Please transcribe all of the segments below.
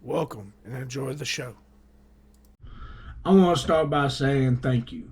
Welcome and enjoy the show. I want to start by saying thank you.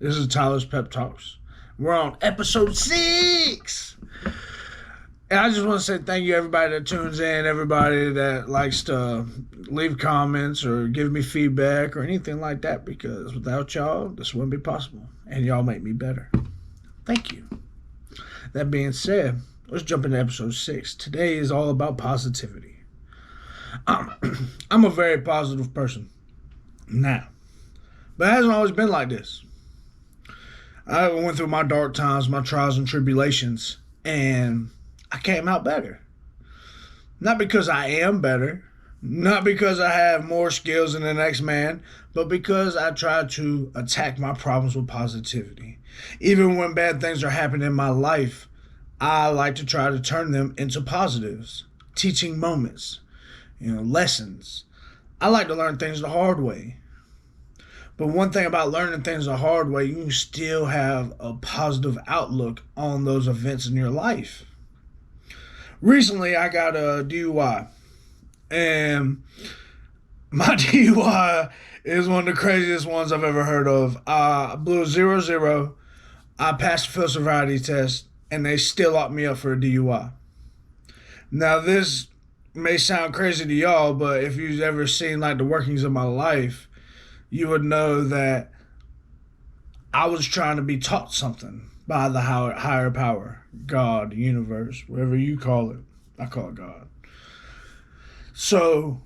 This is Tyler's Pep Talks. We're on episode 6. And I just want to say thank you, everybody that tunes in, everybody that likes to leave comments or give me feedback or anything like that, because without y'all, this wouldn't be possible. And y'all make me better. Thank you. That being said, let's jump into episode 6. Today is all about positivity. I'm a very positive person now, but it hasn't always been like this. I went through my dark times, my trials and tribulations, and I came out better. Not because I am better, not because I have more skills than the next man, but because I try to attack my problems with positivity. Even when bad things are happening in my life, I like to try to turn them into positives, teaching moments, lessons. I like to learn things the hard way. But one thing about learning things the hard way, you still have a positive outlook on those events in your life. Recently, I got a DUI. And my DUI is one of the craziest ones I've ever heard of. I blew a 0-0. I passed the field sobriety test, and they still locked me up for a DUI. Now, this may sound crazy to y'all, but if you've ever seen like the workings of my life, you would know that I was trying to be taught something by the higher power, God, universe, whatever you call it. I call it God. So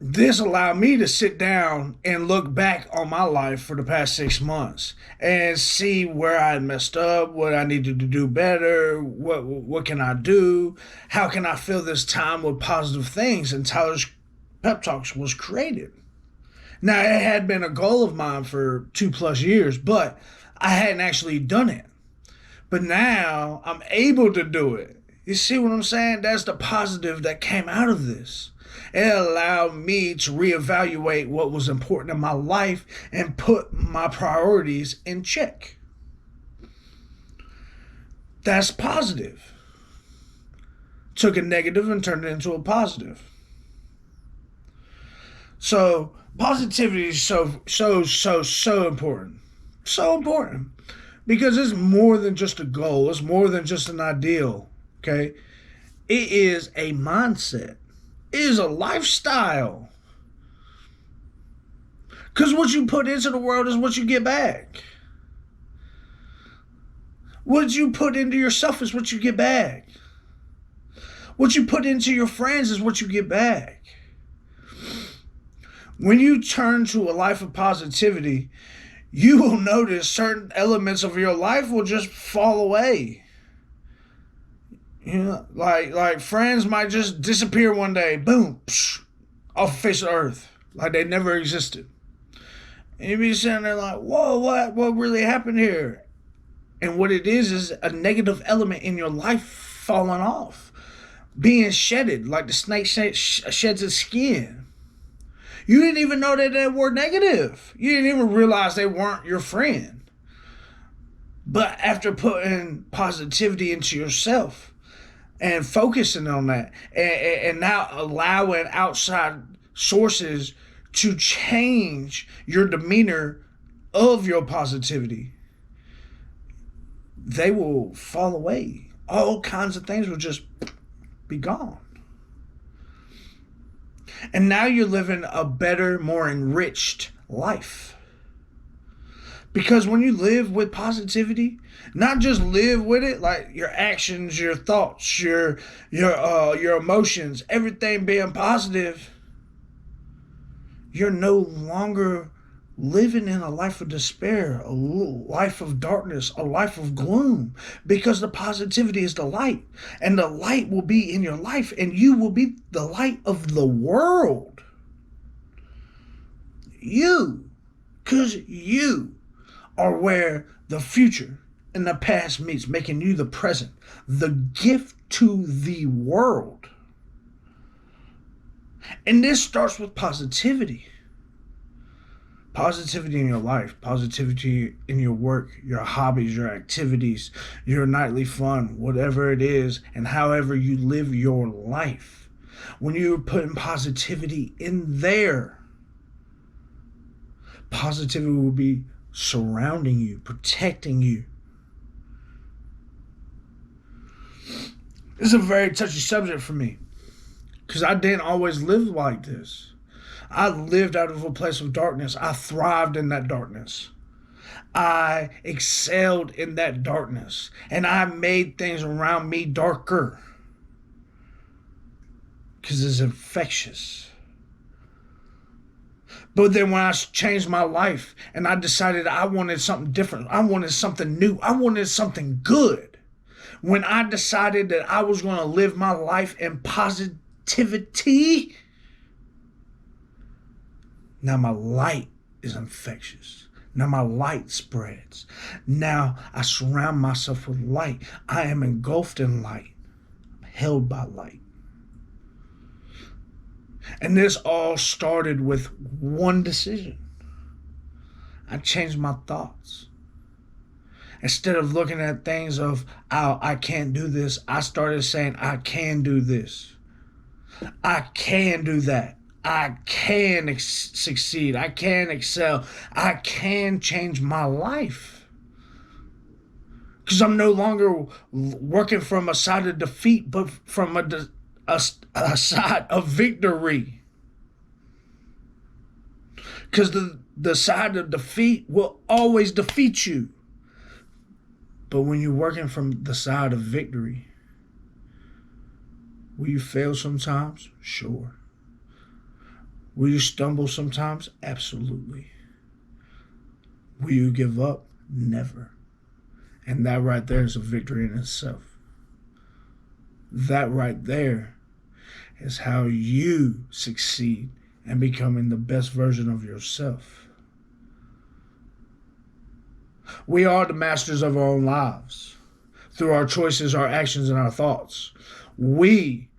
this allowed me to sit down and look back on my life for the past 6 months and see where I had messed up, what I needed to do better, what can I do, how can I fill this time with positive things. And Tyler's Pep Talks was created. Now, it had been a goal of mine for 2+ years, but I hadn't actually done it. But now I'm able to do it. You see what I'm saying? That's the positive that came out of this. It allowed me to reevaluate what was important in my life and put my priorities in check. That's positive. Took a negative and turned it into a positive. So positivity is so important. So important. Because it's more than just a goal. It's more than just an ideal. Okay? It is a mindset. It is a lifestyle. Because what you put into the world is what you get back. What you put into yourself is what you get back. What you put into your friends is what you get back. When you turn to a life of positivity, you will notice certain elements of your life will just fall away. Like friends might just disappear one day, boom, psh, off the face of the earth, like they never existed. And you be sitting there like, whoa, what really happened here? And what it is a negative element in your life falling off, being shedded, like the snake sheds its skin. You didn't even know that they were negative. You didn't even realize they weren't your friend. But after putting positivity into yourself and focusing on that and now allowing outside sources to change your demeanor of your positivity, they will fall away. All kinds of things will just be gone. And now you're living a better, more enriched life. Because when you live with positivity, not just live with it, like your actions, your thoughts, your emotions, everything being positive, you're no longer living in a life of despair, a life of darkness, a life of gloom, because the positivity is the light, and the light will be in your life, and you will be the light of the world. Because you are where the future and the past meets, making you the present, the gift to the world. And this starts with positivity. Positivity in your life, positivity in your work, your hobbies, your activities, your nightly fun, whatever it is, and however you live your life. When you're putting positivity in there, positivity will be surrounding you, protecting you. This is a very touchy subject for me because I didn't always live like this. I lived out of a place of darkness. I thrived in that darkness. I excelled in that darkness. And I made things around me darker because it's infectious. But then when I changed my life and I decided I wanted something different, I wanted something new, I wanted something good. When I decided that I was going to live my life in positivity, now my light is infectious. Now my light spreads. Now I surround myself with light. I am engulfed in light. I'm held by light. And this all started with one decision. I changed my thoughts. Instead of looking at things of, oh, I can't do this, I started saying, I can do this. I can do that. I can succeed. I can excel. I can change my life. Because I'm no longer working from a side of defeat, but from a side of victory. Because the side of defeat will always defeat you. But when you're working from the side of victory, will you fail sometimes? Sure. Will you stumble sometimes? Absolutely. Will you give up? Never. And that right there is a victory in itself. That right there is how you succeed in becoming the best version of yourself. We are the masters of our own lives through our choices, our actions, and our thoughts. We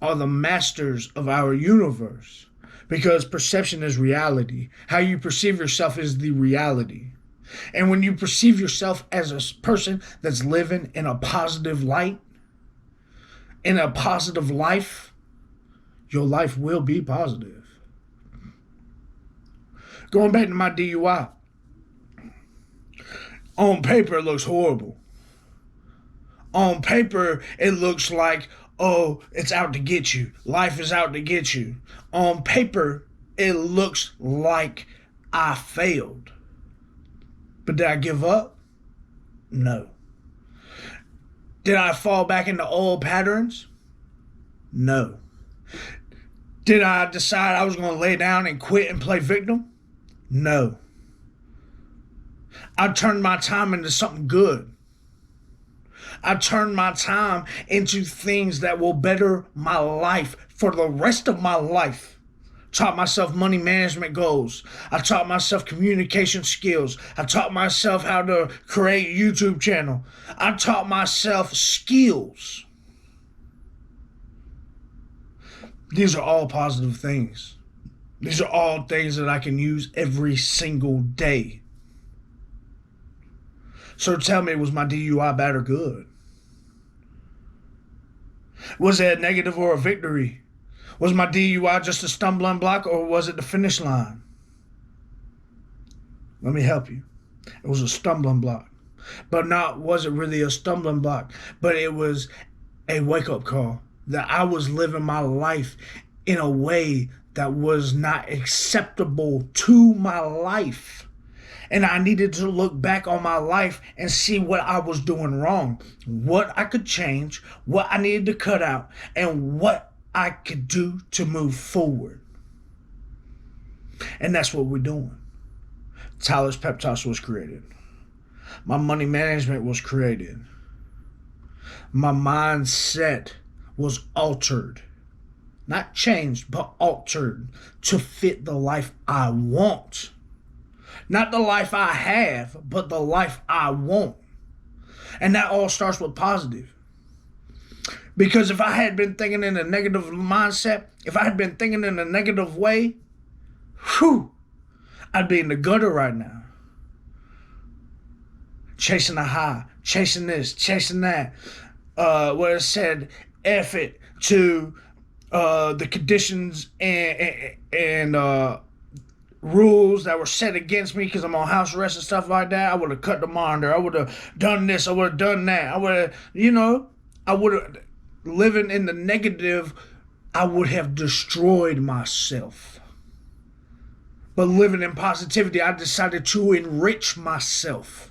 are the masters of our universe. Because perception is reality. How you perceive yourself is the reality. And when you perceive yourself as a person that's living in a positive light, in a positive life, your life will be positive. Going back to my DUI. On paper, it looks horrible. On paper, it looks like, oh, it's out to get you. Life is out to get you. On paper, it looks like I failed. But did I give up? No. Did I fall back into old patterns? No. Did I decide I was going to lay down and quit and play victim? No. I turned my time into something good. I turned my time into things that will better my life for the rest of my life. Taught myself money management goals. I taught myself communication skills. I taught myself how to create a YouTube channel. I taught myself skills. These are all positive things. These are all things that I can use every single day. So tell me, was my DUI bad or good? Was it a negative or a victory? Was my DUI just a stumbling block or was it the finish line? Let me help you. It was a stumbling block. But not was it really a stumbling block, but it was a wake-up call that I was living my life in a way that was not acceptable to my life. And I needed to look back on my life and see what I was doing wrong, what I could change, what I needed to cut out, and what I could do to move forward. And that's what we're doing. Tyler's Pep Talks was created. My money management was created. My mindset was altered. Not changed, but altered to fit the life I want. Not the life I have, but the life I want. And that all starts with positive. Because if I had been thinking in a negative mindset, if I had been thinking in a negative way, I'd be in the gutter right now. Chasing a high, chasing this, chasing that. Where it said, F it to the conditions and rules that were set against me because I'm on house arrest and stuff like that, I would have cut the monitor. I would have done this. I would have done that. I would have, I would have, living in the negative, I would have destroyed myself. But living in positivity, I decided to enrich myself.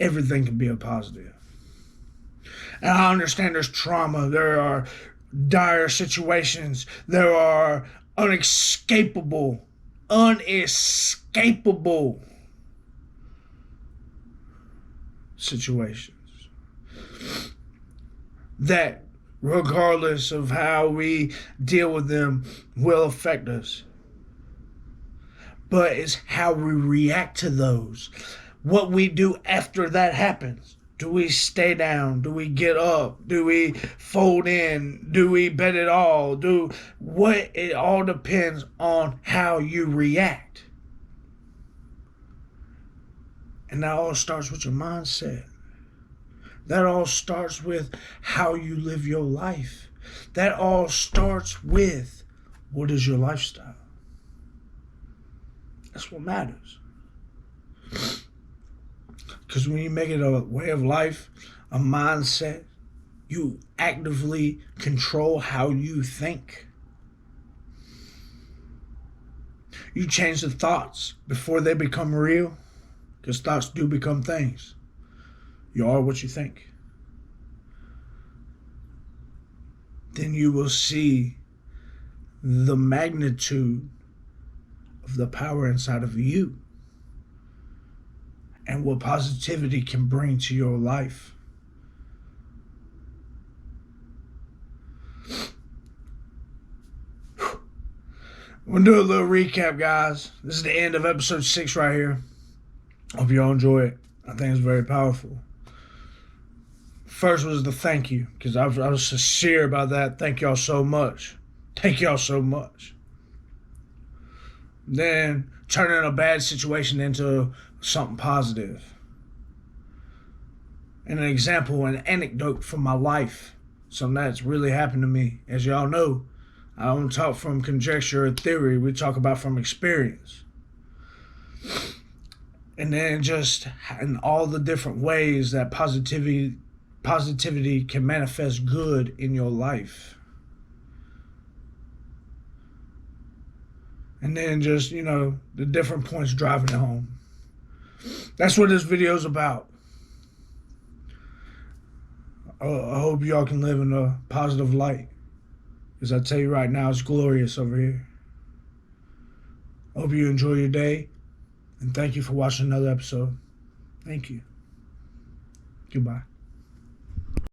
Everything can be a positive. And I understand there's trauma. There are dire situations. There are unescapable situations that, regardless of how we deal with them, will affect us. But it's how we react to those. What we do after that happens. Do we stay down? Do we get up? Do we fold in? Do we bet it all? It all depends on how you react. And that all starts with your mindset. That all starts with how you live your life. That all starts with, what is your lifestyle? That's what matters. Because when you make it a way of life, a mindset, you actively control how you think. You change the thoughts before they become real, because thoughts do become things. You are what you think. Then you will see the magnitude of the power inside of you and what positivity can bring to your life. We'll do a little recap, guys. This is the end of episode 6 right here. Hope y'all enjoy it. I think it's very powerful. First was the thank you, because I was sincere about that. Thank y'all so much. Thank y'all so much. Then turning a bad situation into something positive. And an example, an anecdote from my life. Something that's really happened to me. As y'all know, I don't talk from conjecture or theory. We talk about from experience. And then just in all the different ways that positivity can manifest good in your life. And then just, the different points driving it home. That's what this video is about. I hope y'all can live in a positive light. Because I tell you right now, it's glorious over here. Hope you enjoy your day. And thank you for watching another episode. Thank you. Goodbye.